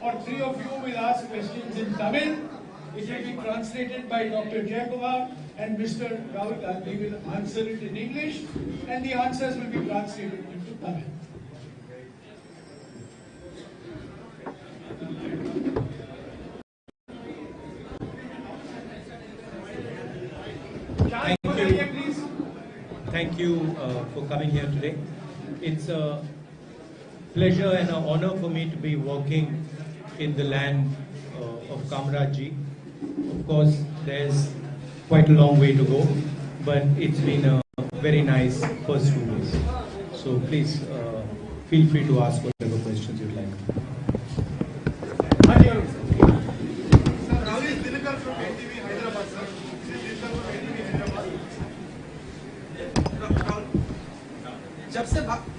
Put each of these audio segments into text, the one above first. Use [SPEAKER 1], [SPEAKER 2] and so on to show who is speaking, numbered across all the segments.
[SPEAKER 1] or three of you will ask questions in Tamil. It will be translated by Dr. Jacoba, and Mr. Rahul Gandhi will answer it in English, and the answers will be translated into Tamil.
[SPEAKER 2] Thank you for coming here today. It's a pleasure and an honor for me to be walking in the land of Kamrajji. Of course, there's quite a long way to go, but it's been a very nice first 2 days. So please feel free to ask whatever questions you'd like.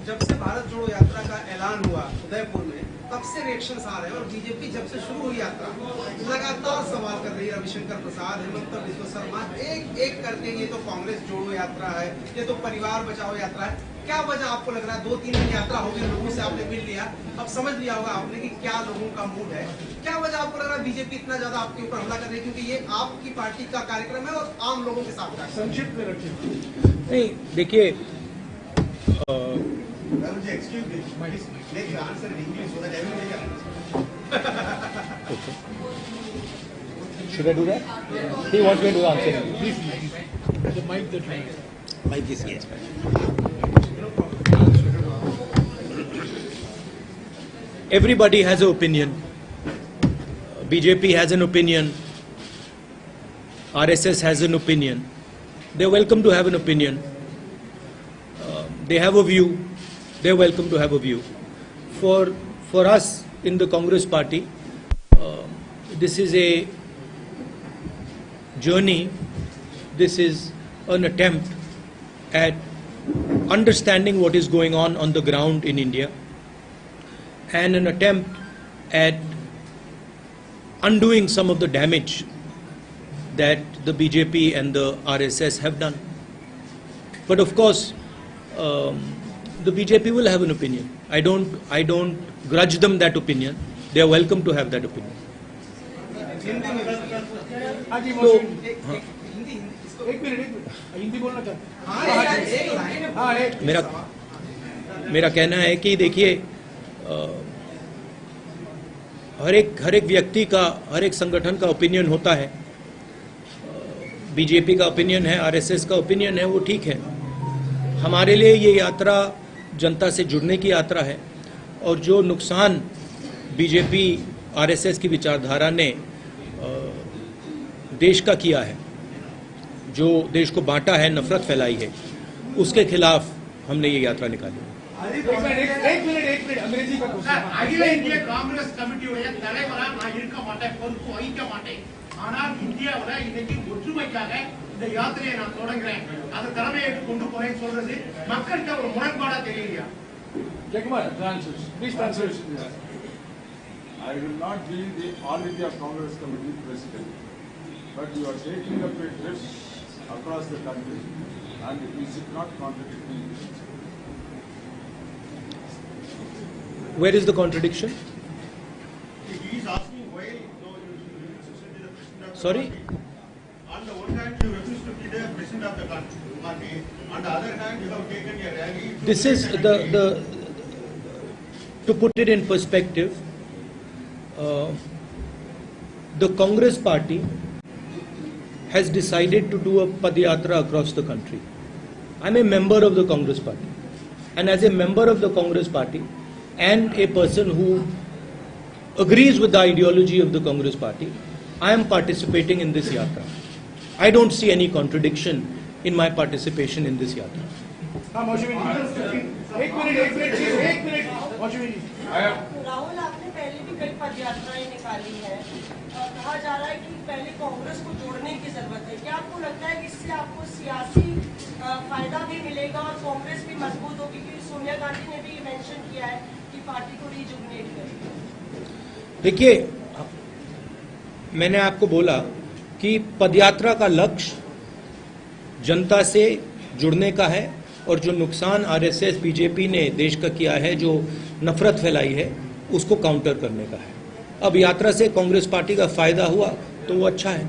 [SPEAKER 3] जब से भारत जोड़ो यात्रा का ऐलान हुआ उदयपुर में, तब से रिएक्शंस आ रहे हैं और बीजेपी जब से शुरू हुई यात्रा लगातार सवाल कर रही है। रविशंकर प्रसाद, हेमंत बिस्वा शर्मा एक एक करके ये तो कांग्रेस जोड़ो यात्रा है, ये तो परिवार बचाओ यात्रा है। क्या वजह आपको लग रहा है? 2-3 दिन यात्रा हो गई, लोगों से आपने मिल लिया, अब समझ लिया होगा आपने कि क्या लोगों का मूड है। क्या वजह आपको लग रहा है बीजेपी इतना ज्यादा आपके ऊपर हमला कर रही है? क्योंकि ये आपकी पार्टी का कार्यक्रम है और आम लोगों के साथ
[SPEAKER 1] संक्षिप्त में रखिए।
[SPEAKER 2] नहीं, देखिए,
[SPEAKER 3] excuse me, make your answer in English so that everybody can understand.
[SPEAKER 2] Okay. Should I do that? He wants me to answer.
[SPEAKER 1] Please. The mic that you
[SPEAKER 2] Mic is yes. Everybody has an opinion. BJP has an opinion. RSS has an opinion. They're welcome to have an opinion. They have a view. They're welcome to have a view. For us in the Congress party, this is a journey. This is an attempt at understanding what is going on the ground in India, and an attempt at undoing some of the damage that the BJP and the RSS have done. But of course, the BJP will have an opinion. I don't grudge them that opinion. They are welcome to have that opinion. मेरा कहना है कि देखिए, हर एक व्यक्ति का, हर एक संगठन का ओपिनियन होता है। बीजेपी का ओपिनियन है, आरएसएस का ओपिनियन है, वो ठीक है। हमारे लिए ये यात्रा जनता से जुड़ने की यात्रा है, और जो नुकसान बीजेपी आरएसएस की विचारधारा ने देश का किया है, जो देश को बांटा है, नफरत फैलाई है, उसके खिलाफ हमने ये यात्रा निकाली।
[SPEAKER 1] एक मिनट अंग्रेजी का क्वेश्चन।
[SPEAKER 4] அகில இந்திய காங்கிரஸ் கமிட்டியுடைய தலைவரா நான் இருக்க மாட்டேன், பொறுப்பு வகிக்க மாட்டேன். ஆனால் இந்தியாவுல இன்னைக்கு ஒற்றுமைக்காக இந்த யாத்திரையை நான் தொடங்குறேன், அதை தலைமையேற்று கொண்டு போறேன்னு சொல்றது மக்களுக்கு ஒரு முரண்பாடா தெரியலையா?
[SPEAKER 1] Jacoba, please translate.
[SPEAKER 5] I will not be the All India Congress Committee President, but you are taking up a trip across the country, and we should not contradict me.
[SPEAKER 2] Where is the contradiction?
[SPEAKER 4] He is asking why you should be the president of the
[SPEAKER 2] Sorry?
[SPEAKER 4] party. On the one hand, you refuse to be the president of the party. On the other hand, you have taken a rally.
[SPEAKER 2] This is to put it in perspective, the Congress party has decided to do a Padyatra across the country. I'm a member of the Congress party, and as a member of the Congress party and a person who agrees with the ideology of the Congress party, I am participating in this yatra. I don't see any contradiction in my participation in this yatra.
[SPEAKER 6] Rahul, आपने पहले भी कई पदयात्राएं निकाली है, कहा जा रहा है कि पहले कांग्रेस को जोड़ने की जरूरत है। क्या आपको लगता है कि इससे आपको सियासी फायदा भी मिलेगा और कांग्रेस भी मजबूत होगी? क्योंकि सोनिया गांधी ने भी मेंशन किया है कि पार्टी को रीजुविनेट करेगी।
[SPEAKER 2] देखिए, मैंने आपको बोला कि पदयात्रा का लक्ष्य जनता से जुड़ने का है, और जो नुकसान आरएसएस बीजेपी ने देश का किया है, जो नफरत फैलाई है, उसको काउंटर करने का है। अब यात्रा से कांग्रेस पार्टी का फायदा हुआ तो वो अच्छा है।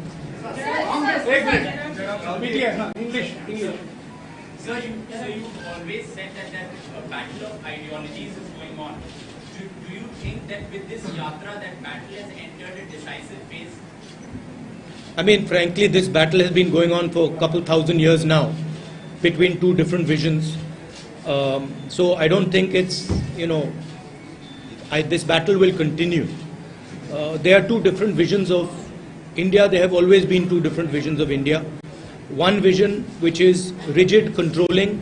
[SPEAKER 1] एक मिनट मीडिया, हाँ, English.
[SPEAKER 7] Sir, you always said that a battle of ideologies is going on. Do you think that with this yatra that battle has entered a decisive phase?
[SPEAKER 2] I mean, frankly, this battle has been going on for a couple thousand years now between two different visions. So I don't think it's, this battle will continue. There are two different visions of India. There have always been two different visions of India. One vision which is rigid, controlling,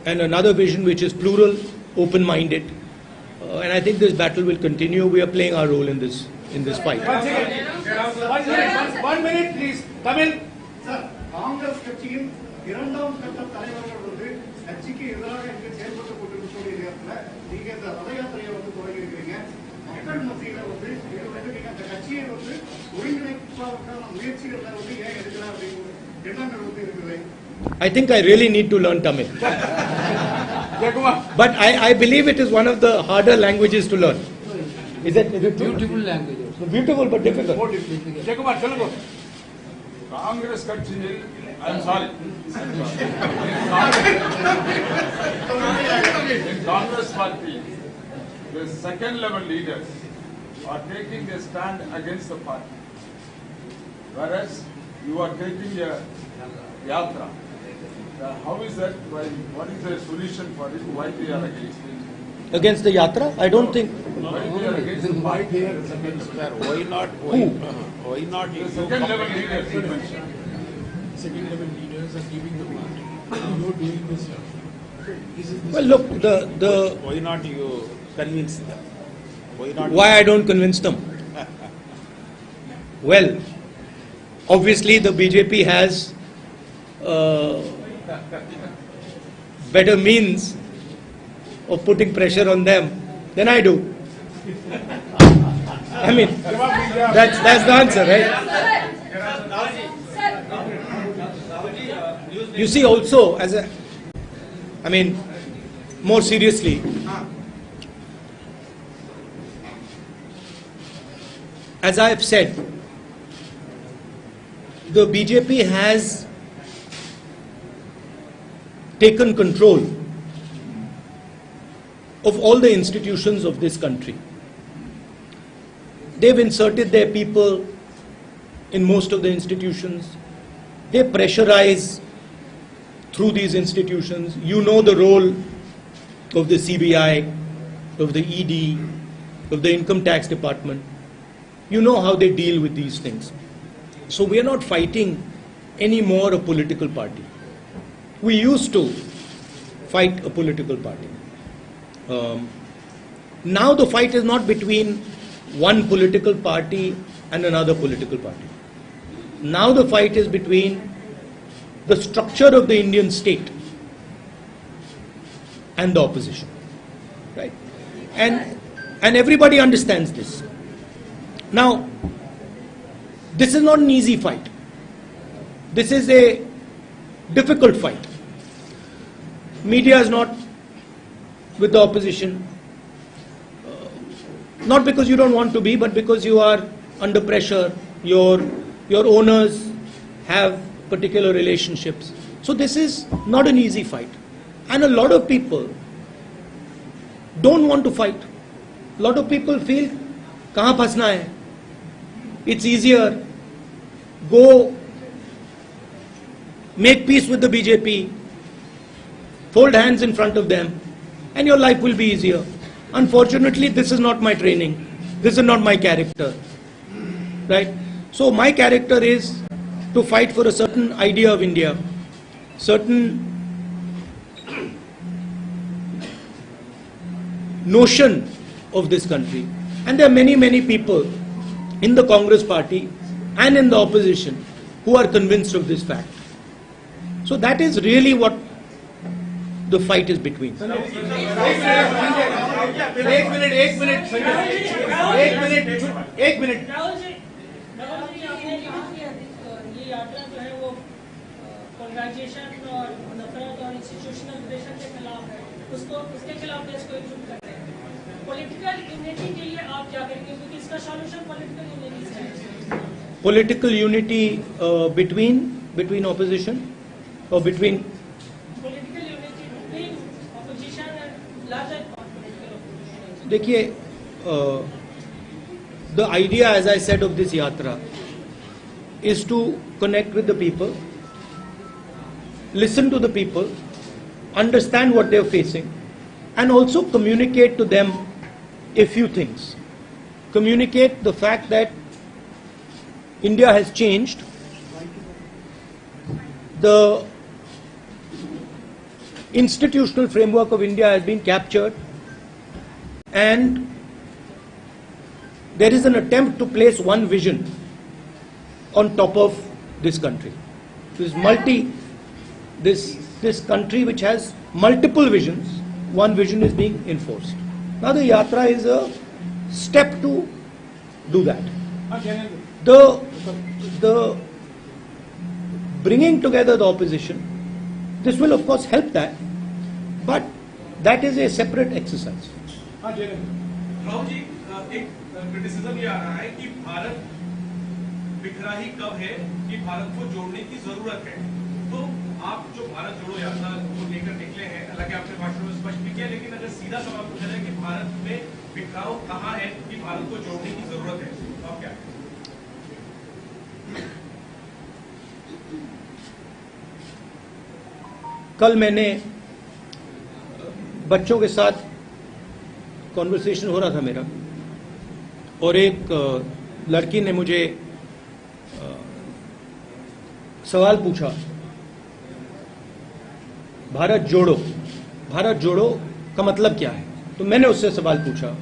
[SPEAKER 2] and another vision which is plural, open-minded. And I think this battle will continue. We are playing our role in this fight.
[SPEAKER 1] One minute, please. Tamil.
[SPEAKER 4] Sir, Congress கட்சியின் இரண்டாம் கட்ட தலைவர்கள் கட்சிக்கு எதிராக இங்கு செயல்பட்டு கொண்டிருக்கக்கூடிய நேரத்தில் நீங்க இந்த ரத யாத்திரையை தொடங்கி இருக்கிறீங்க. மக்கள் மத்தியில இது நீங்க அந்த கட்சியை ஒருங்கிணைப்பதற்கான முயற்சிகள் ஏன் எடுக்கலாம் அப்படின்னு எண்ணங்கள் இருக்குது.
[SPEAKER 2] I think I really need to learn Tamil. But I believe it is one of the harder languages to learn. Is it
[SPEAKER 8] Beautiful language.
[SPEAKER 2] beautiful but difficult?
[SPEAKER 5] Congress கட்சியில், I'm sorry. In Congress party, the second level leaders are taking a stand against the party, whereas you are taking a yatra. How is that? What is the solution for it? Why they are against it?
[SPEAKER 2] Against the yatra? I don't think.
[SPEAKER 5] Why they are against the party?
[SPEAKER 8] Why not? Why not?
[SPEAKER 5] The second level leaders you mentioned.
[SPEAKER 9] Second level leaders are leaving the party. You're doing this here.
[SPEAKER 2] Well, look, the
[SPEAKER 8] Why not you convince them?
[SPEAKER 2] why I don't convince them? Well, obviously the BJP has better means of putting pressure on them than I do. I mean, that's the answer, right? You see, also, more seriously, as I have said, the BJP has taken control of all the institutions of this country. They've inserted their people in most of the institutions. They pressurize through these institutions. You know the role of the CBI, of the ED, of the Income Tax Department. You know how they deal with these things. So we are not fighting anymore a political party. We used to fight a political party. Now the fight is not between one political party and another political party. Now the fight is between the structure of the Indian state and the opposition, right? And everybody understands this. Now, this is not an easy fight. This is a difficult fight. Media is not with the opposition, not because you don't want to be, but because you are under pressure. Your owners have particular relationships. So this is not an easy fight. And a lot of people don't want to fight. A lot of people feel, kahan phasna hai? It's easier. Go make peace with the BJP, fold hands in front of them, and your life will be easier. Unfortunately, this is not my training. This is not my character. Right? So my character is to fight for a certain idea of India, certain notion of this country. And there are many, many people in the Congress party and in the opposition who are convinced of this fact. So that is really what the fight is between.
[SPEAKER 1] एक minute
[SPEAKER 6] Rahul ji आपने कहा कि ये यात्रा जो है वो polarisation और नफरत और इंस्टीट्यूशनल प्रेशर के खिलाफ है, उसके खिलाफ देश को एकजुट कर रहे हैं। पॉलिटिकल यूनिटी के लिए आप क्या करेंगे, क्योंकि इसका सॉल्यूशन पॉलिटिकल यूनिटी से है।
[SPEAKER 2] Political unity between opposition or between.
[SPEAKER 6] Political unity between opposition and larger political opposition.
[SPEAKER 2] देखिए, the idea, as I said, of this yatra is to connect with the people, listen to the people, understand what they are facing, and also communicate to them a few things. Communicate the fact that India has changed. The institutional framework of India has been captured, and there is an attempt to place one vision on top of this country. This country which has multiple visions, one vision is being enforced. Now the yatra is a step to do that. The bringing together the opposition, this will of course help that, but that is a separate exercise.
[SPEAKER 10] Rahul ji, एक criticism ये आ रहा है कि भारत बिखरा ही कब है कि भारत को जोड़ने की जरूरत है। तो आप जो भारत जोड़ो यात्रा को लेकर निकले हैं, हालांकि आपने भाषण में स्पष्ट भी किया, लेकिन अगर सीधा सवाल पूछा जाए कि भारत में बिखराव कहाँ है कि भारत को जोड़ने की जरूरत है, तो आप क्या?
[SPEAKER 2] कल मैंने बच्चों के साथ कॉन्वर्सेशन हो रहा था मेरा, और एक लड़की ने मुझे सवाल पूछा, भारत जोड़ो का मतलब क्या है। तो मैंने उससे सवाल पूछा,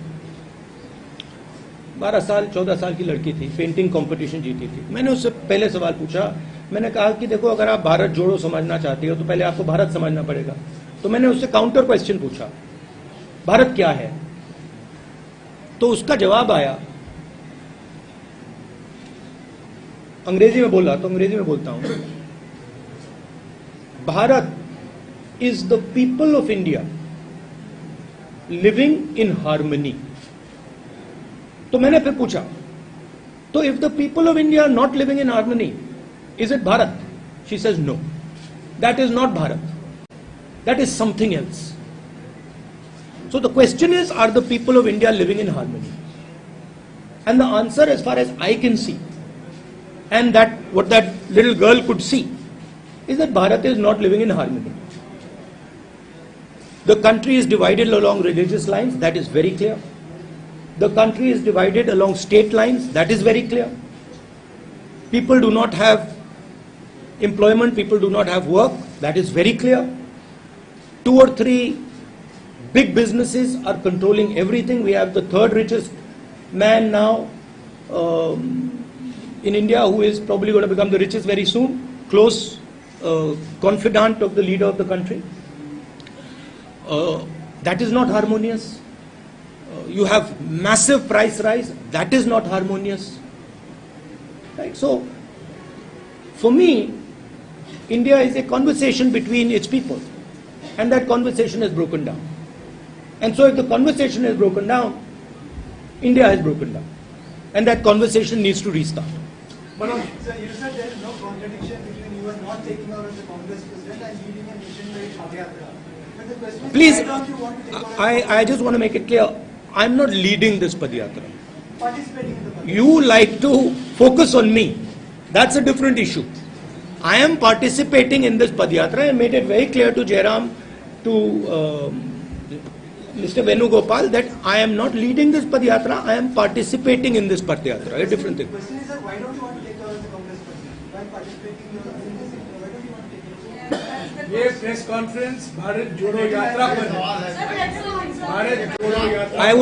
[SPEAKER 2] 12 साल 14 साल की लड़की थी, पेंटिंग कंपटीशन जीती थी। मैंने उससे पहले सवाल पूछा, मैंने कहा कि देखो, अगर आप भारत जोड़ो समझना चाहती हो तो पहले आपको भारत समझना पड़ेगा। तो मैंने उससे काउंटर क्वेश्चन पूछा, भारत क्या है। तो उसका जवाब आया, अंग्रेजी में बोला तो अंग्रेजी में बोलता हूं, Bharat is the people of India living in harmony. तो मैंने फिर पूछा, तो if the people of India are not living in harmony, is it Bharat? She says no, that is not Bharat, that is something else. So the question is, are the people of India living in harmony? And the answer, as far as I can see, and that what that little girl could see, is that Bharat is not living in harmony. The country is divided along religious lines, that is very clear. The country is divided along state lines, that is very clear. People do not have employment, people do not have work, that is very clear. 2 or 3 big businesses are controlling everything. We have the 3rd richest man now in India, who is probably going to become the richest very soon, close confidant of the leader of the country. That is not harmonious. You have massive price rise, that is not harmonious. Right? So, for me, India is a conversation between its people, and that conversation is broken down. And so if the conversation is broken down, India has broken down, and that conversation needs to restart.
[SPEAKER 11] Manoj, sir, you said there is no contradiction between you are not taking over as the Congress president and leading a nationwide Padayatra. But the question is,
[SPEAKER 2] Please,
[SPEAKER 11] why don't you want to take over?
[SPEAKER 2] I just want to make it clear, I'm not leading this Padayatra.
[SPEAKER 11] Participating in the Padayatra.
[SPEAKER 2] You like to focus on me. That's a different issue. I am participating in this Padayatra. I made it very clear to Jairam, to Mr. Venugopal, that I am not leading this Padayatra, I am participating in this Padayatra. A different thing.
[SPEAKER 11] The question is, sir, why don't you want to take over as the Congress president? While participating in this sector, why don't you want to take over?
[SPEAKER 1] ये press conference Bharat जोड़ो यात्रा पर भारत जोड़ो यात्रा
[SPEAKER 2] I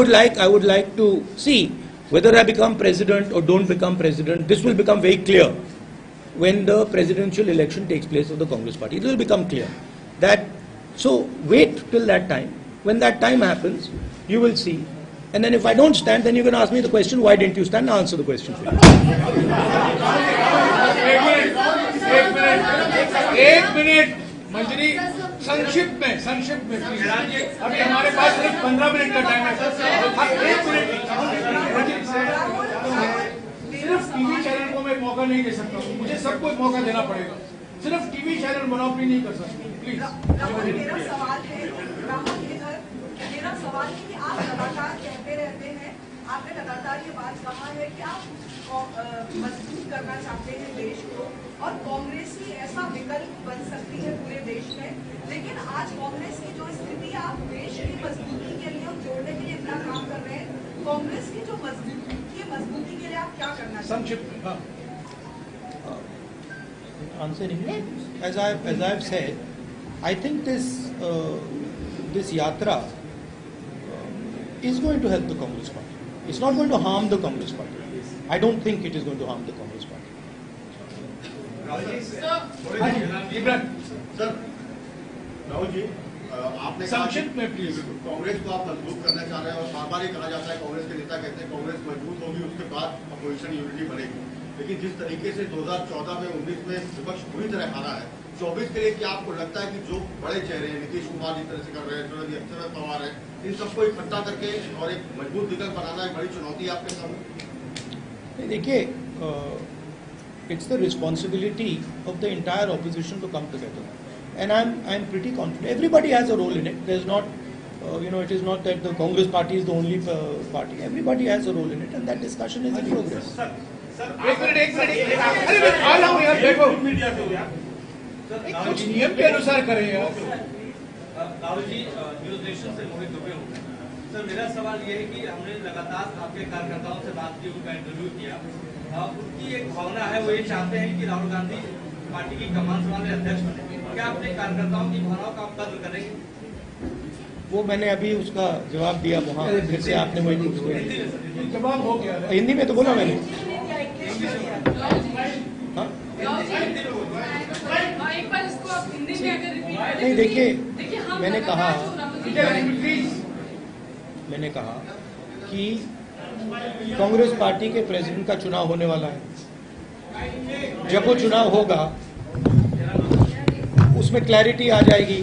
[SPEAKER 2] would like to see whether I become president or don't become president. This will become very clear when the presidential election takes place of the Congress party. It will become clear that, so wait till that time. When that time happens, you will see. And then if I don't stand, then you can ask me the question, why didn't you stand? I'll answer the question for you.
[SPEAKER 1] एक minute मंजरी संक्षिप्त में please. अभी हमारे पास सिर्फ 15 minute का time है sir. 1 minute सिर्फ TV channel को मैं मौका नहीं दे सकता हूँ, मुझे सबको मौका देना पड़ेगा। सिर्फ टीवी चैनल मोनोपोली नहीं कर सकते प्लीज।
[SPEAKER 12] मेरा सवाल है राहुल इधर, मेरा सवाल है कि आप लगातार कहते रहते हैं, आपने लगातार ये बात कहा है कि आप मजबूत करना चाहते हैं देश को और कांग्रेस ही ऐसा विकल्प बन सकती है पूरे देश में, लेकिन आज कांग्रेस की जो स्थिति है, आप देश की मजबूती के लिए और जोड़ने के लिए इतना काम कर रहे हैं, कांग्रेस की जो मजबूती के लिए आप क्या करना चाहते हैं?
[SPEAKER 1] संक्षिप्त
[SPEAKER 2] answering as I've said, I think this yatra is going to help the Congress party. It's not going to harm the Congress party. I don't think it is going to harm the Congress party.
[SPEAKER 13] Rahul ji, आपने
[SPEAKER 1] संक्षिप्त में please.
[SPEAKER 13] Congress को आप मजबूत करना चाह रहे हैं और बार बार ही कहा जाता है, कांग्रेस के नेता कहते हैं कांग्रेस मजबूत होगी उसके बाद अपोजिशन यूनिटी बनेगी, लेकिन जिस तरीके से 2014 में 19 में विपक्ष पूरी तरह हारा है, 24 के लिए क्या आपको लगता है कि जो बड़े चेहरे हैं, नीतीश कुमार जिस तरह से कर रहे हैं, शरद पवार है, इन सबको इकट्ठा करके और एक मजबूत विकल्प बनाना एक बड़ी चुनौती है आपके सामने?
[SPEAKER 2] देखिए, it's the responsibility of the entire opposition to come together, and I'm pretty confident. Everybody has a role in it. There's not, it is not that the Congress party is the only party. Everybody has a role in it, and that discussion is in progress.
[SPEAKER 1] एक minute अरे मैं खा रहा हूँ यार, देखो कुछ नियम के अनुसार करें यार।
[SPEAKER 14] राहुल जी, न्यूज नेशन से मोहित दुबे हूँ सर। मेरा सवाल ये है कि हमने लगातार आपके कार्यकर्ताओं से बात की, उनका इंटरव्यू किया, उनकी एक भावना है, वो ये चाहते हैं कि राहुल गांधी पार्टी की कमान संभालने अध्यक्ष बने। क्या अपने कार्यकर्ताओं की भावनाओं का आप कद्र करेंगे?
[SPEAKER 2] वो मैंने अभी उसका जवाब दिया वहाँ, फिर से आपने मुझे
[SPEAKER 1] जवाब हो गया,
[SPEAKER 2] हिंदी में तो बोला मैंने। हाँ? नहीं, देखिए, मैंने कहा कि कांग्रेस पार्टी के प्रेसिडेंट का चुनाव होने वाला है। जब वो चुनाव होगा उसमें क्लैरिटी आ जाएगी,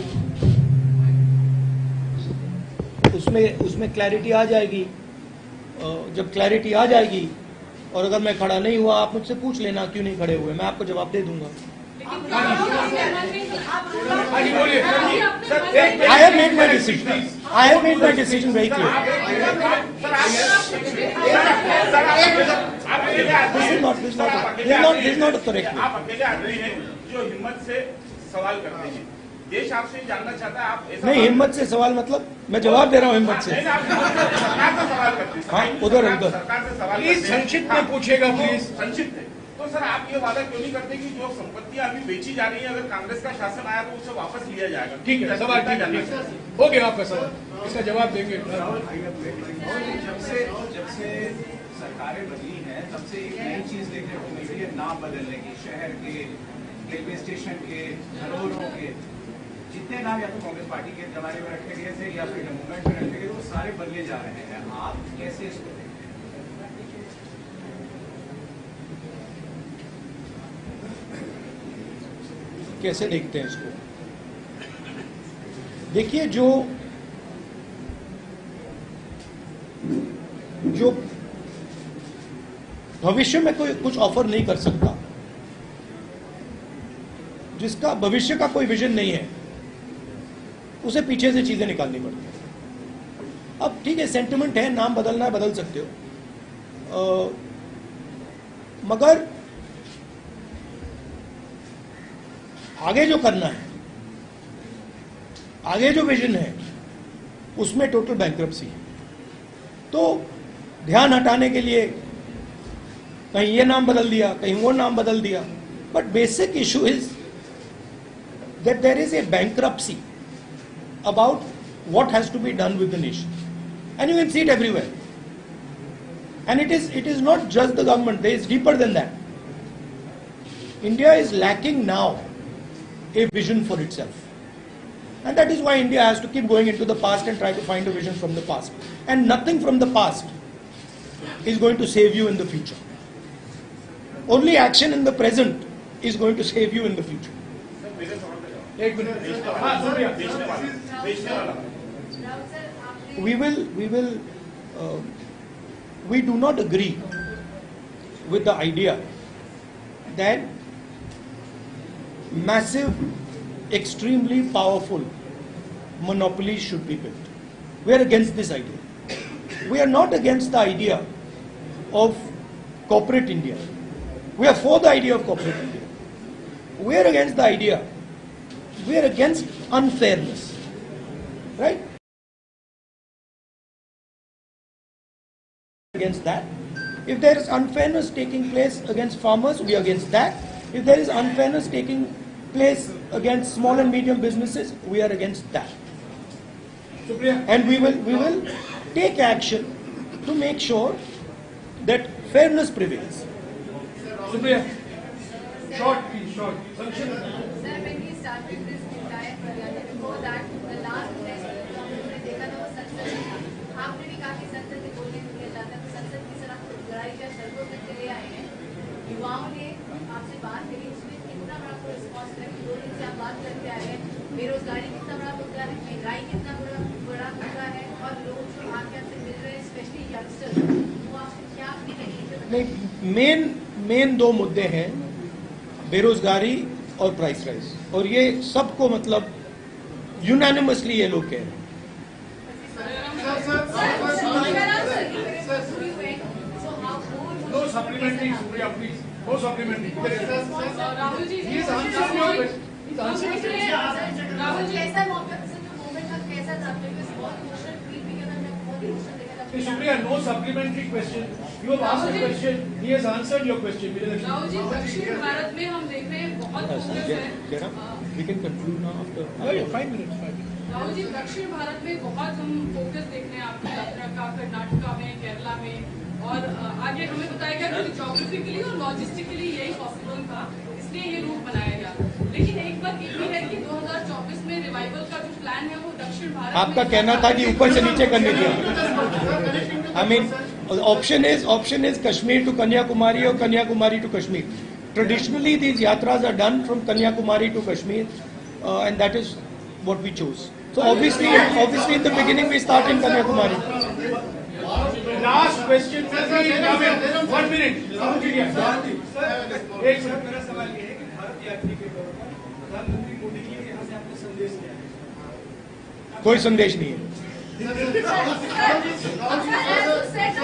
[SPEAKER 2] उसमें क्लैरिटी आ जाएगी। जब क्लैरिटी आ जाएगी और अगर मैं खड़ा नहीं हुआ, आप मुझसे पूछ लेना क्यों नहीं खड़े हुए, मैं आपको जवाब दे दूंगा। I have made my decision. I have made my decision very clear. This is not a correct way.
[SPEAKER 4] आप अकेले आदमी हैं जो हिम्मत से सवाल करते हैं। देश आपसे जानना चाहता है, आप
[SPEAKER 2] नहीं, हिम्मत से सवाल मतलब मैं जवाब दे रहा हूँ हिम्मत से। हाँ, उधर
[SPEAKER 4] सरकार से सवाल
[SPEAKER 1] प्लीज संक्षिप्त में पूछेगा प्लीज।
[SPEAKER 4] संक्षिप्त है तो सर आप ये वादा क्यों नहीं करते कि जो संपत्तियां अभी बेची जा रही है, अगर कांग्रेस का शासन आया तो उसे वापस लिया जाएगा?
[SPEAKER 1] ठीक है, सवाल ठीक है, हो गया आपका सवाल, इसका जवाब देंगे।
[SPEAKER 15] जब से सरकारें बदली हैं तब से एक नई चीज देखने को मिल रही है, नाम बदलने की। शहर के, रेलवे स्टेशन के, धरोहरों के, जितने नाम या तो कांग्रेस पार्टी के जमाने में रखे गए थे या फ्रीडम मूवमेंट में रखे गए, वो सारे बदले जा रहे हैं। आप कैसे इसको देखते हैं?
[SPEAKER 2] कैसे देखते हैं इसको? देखिए, जो भविष्य में कोई कुछ ऑफर नहीं कर सकता, जिसका भविष्य का कोई विजन नहीं है, उसे पीछे से चीजें निकालनी पड़ती है। अब ठीक है, सेंटिमेंट है, नाम बदलना है, बदल सकते हो, मगर आगे जो करना है, आगे जो विजन है, उसमें टोटल बैंक्रप्सी है। तो ध्यान हटाने के लिए कहीं ये नाम बदल दिया, कहीं वो नाम बदल दिया, but basic issue is that there is a bankruptcy about what has to be done with the nation, and you can see it everywhere. And it is not just the government, there is deeper than that. India is lacking now a vision for itself, and that is why India has to keep going into the past and try to find a vision from the past, and nothing from the past is going to save you in the future. Only action in the present is going to save you in the future.
[SPEAKER 1] एक minute, हाँ Supriya.
[SPEAKER 2] We do not agree with the idea that massive, extremely powerful monopolies should be built. We are against this idea. We are not against the idea of corporate India. We are for the idea of corporate India. We are against the idea. We are against unfairness. Right? Against that. If there is unfairness taking place against farmers, we are against that. If there is unfairness taking place against small and medium businesses, we are against that. And we will take action to make sure that fairness prevails.
[SPEAKER 1] Supriya, short please, short.
[SPEAKER 12] Sir, when we started this entire program, before that, the last test हमने देखा था वो संसद में था. आपने भी काफी संसद में बोलने को किया जाता है. संसद की तरफ लड़ाई का सड़कों पे चले आए हैं. युवाओं ने आपसे बात करी, उसमें कितना बड़ा रिस्पॉन्स है. 2 दिन से आप बात करके आए हैं. बेरोजगारी कितना बड़ा मुद्दा है, महंगाई कितना बड़ा मुद्दा है, और लोग जो आके आपसे मिल रहे हैं, स्पेशली यंगस्टर्स, वो आपसे क्या अपनी
[SPEAKER 2] मेन 2 मुद्दे हैं, बेरोजगारी और प्राइस राइज, और ये सबको मतलब यूनानिमसली ये लोग कह रहे हैं.
[SPEAKER 1] No supplementary, Supriya, please. No supplementary.
[SPEAKER 12] Rahul ji,
[SPEAKER 1] He is answering your question. He is answering your question.
[SPEAKER 12] Rahul ji, ऐसा मौका से जो मोमेंट का कैसा था, बिकॉज़ बहुत इमोशनल फील भी करना, मैं बहुत इमोशनल देखा था.
[SPEAKER 1] Supriya, no supplementary question. You have asked a question. He has answered your question.
[SPEAKER 12] Rahul ji, दक्षिण भारत में हम देख रहे हैं बहुत फोकस है.
[SPEAKER 2] We can conclude now after.
[SPEAKER 1] 5 minutes.
[SPEAKER 12] Rahul ji, दक्षिण भारत में बहुत हम फोकस देख रहे हैं आपकी यात्रा का, कर्नाटका में, केरला में, और आगे हमें बताया गया कि ज्योग्राफिकली और लॉजिस्टिकली यही पॉसिबल था, इसलिए ये रूट बनाया गया. लेकिन एक बात ये भी है कि 2024 में रिवाइवल का जो प्लान है वो दक्षिण भारत.
[SPEAKER 2] आपका कहना था कि ऊपर से नीचे करने दिया. I mean, option is Kashmir to Kanyakumari or Kanyakumari to Kashmir. Traditionally, these yatras are done from Kanyakumari to Kashmir, and that is what we chose. So obviously, in the beginning we start in Kanyakumari.
[SPEAKER 1] Last question. 1 minute.
[SPEAKER 11] मेरा सवाल ये है कि भारत यात्री के तौर पर प्रधानमंत्री मोदी जी ने यहाँ से आपको संदेश दिया है.
[SPEAKER 2] कोई संदेश नहीं है.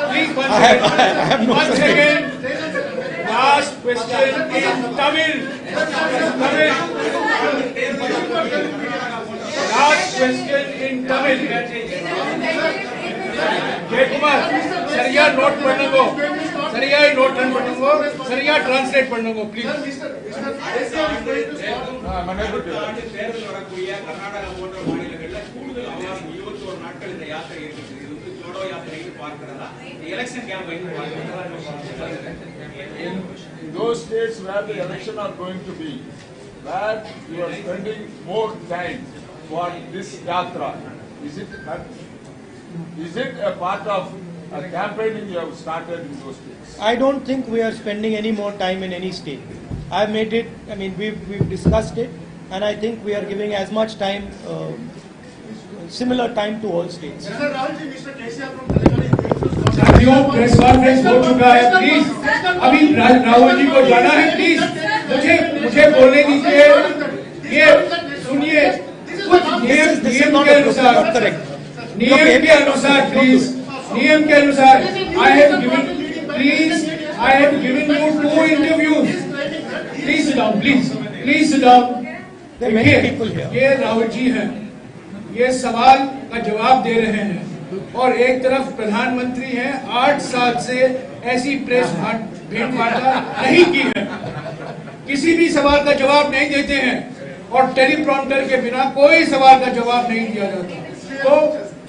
[SPEAKER 1] Please, I have no once again, last question in Tamil. Last question in Tamil. Jay Kumar, सरिया नोट पढ़ने को, सरिया नोट पढ़ने को, सरिया ट्रांसलेट पढ़ने को, please.
[SPEAKER 5] In those states where the election are going to be, where you are spending more time for this yatra, is it a part of a campaigning you have started in those states?
[SPEAKER 2] I don't think we are spending any more time in any state. I've made it. I mean, we've discussed it, and I think we are giving as much time, similar time to all states.
[SPEAKER 1] साथियों, press conference हो चुका है. Please, अभी राहुल जी को जाना है. Please, मुझे बोलने दीजिए. ये सुनिए, कुछ नियम के अनुसार, प्लीज, नियम के अनुसार, I have given you 2 interviews. Please sit down, please sit down.
[SPEAKER 2] There are many people here.
[SPEAKER 1] ये राहुल जी हैं, ये सवाल का जवाब दे रहे हैं, और एक तरफ प्रधानमंत्री हैं. 8 साल से ऐसी प्रेस भेंट वार्ता नहीं की है, किसी भी सवाल का जवाब नहीं देते हैं, और टेलीप्रॉम्प्टर के बिना कोई सवाल का जवाब नहीं दिया जाता. तो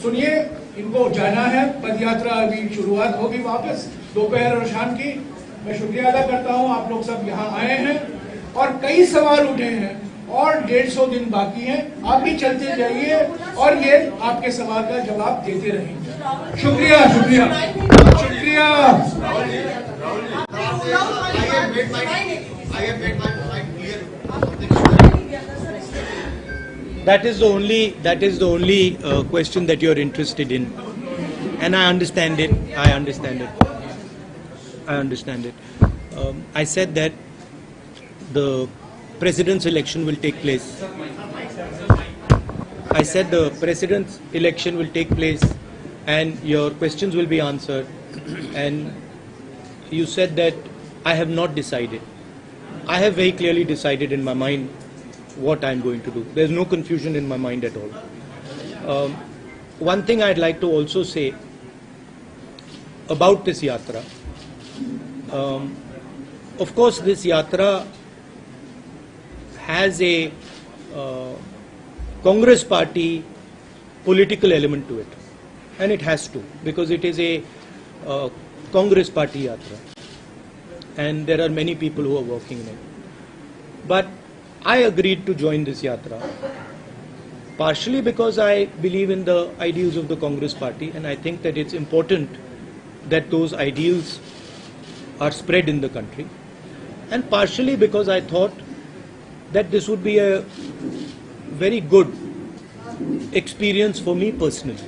[SPEAKER 1] सुनिए, इनको जाना है. पदयात्रा अभी शुरुआत होगी वापस दोपहर और शाम की. मैं शुक्रिया अदा करता हूं, आप लोग सब यहाँ आए हैं और कई सवाल उठे हैं, और 150 दिन बाकी हैं. आप भी चलते जाइए और ये आपके सवाल का जवाब देते रहेंगे. शुक्रिया.
[SPEAKER 13] I have made my point clear.
[SPEAKER 2] That is the only question that you are interested in, and I understand it. I understand it. I said that the president's election will take place. I said the president's election will take place, and your questions will be answered. And you said that I have not decided. I have very clearly decided in my mind what I'm going to do. There's no confusion in my mind at all. One thing I'd like to also say about this yatra. Of course, this yatra has a Congress party political element to it, and it has to, because it is a Congress party yatra, and there are many people who are working in it. But I agreed to join this yatra partially because I believe in the ideals of the Congress party, and I think that it's important that those ideals are spread in the country, and partially because I thought that this would be a very good experience for me personally.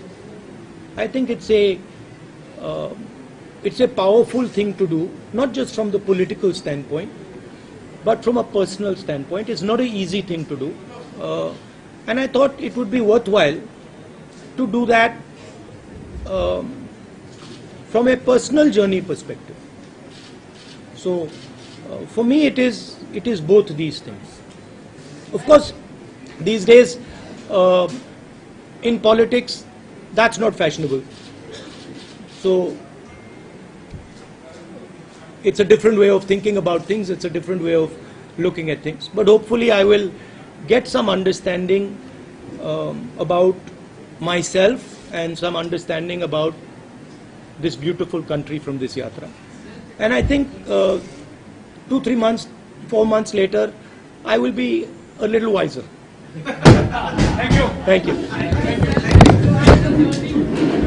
[SPEAKER 2] I think it's a powerful thing to do, not just from the political standpoint, but from a personal standpoint. It's not an easy thing to do, and I thought it would be worthwhile to do that from a personal journey perspective. So for me it is both these things. Of course, these days in politics that's not fashionable, so it's a different way of thinking about things, it's a different way of looking at things. But hopefully I will get some understanding about myself and some understanding about this beautiful country from this yatra. And I think 2-3 months, 4 months later, I will be a little wiser.
[SPEAKER 10] Thank you.
[SPEAKER 2] Thank you.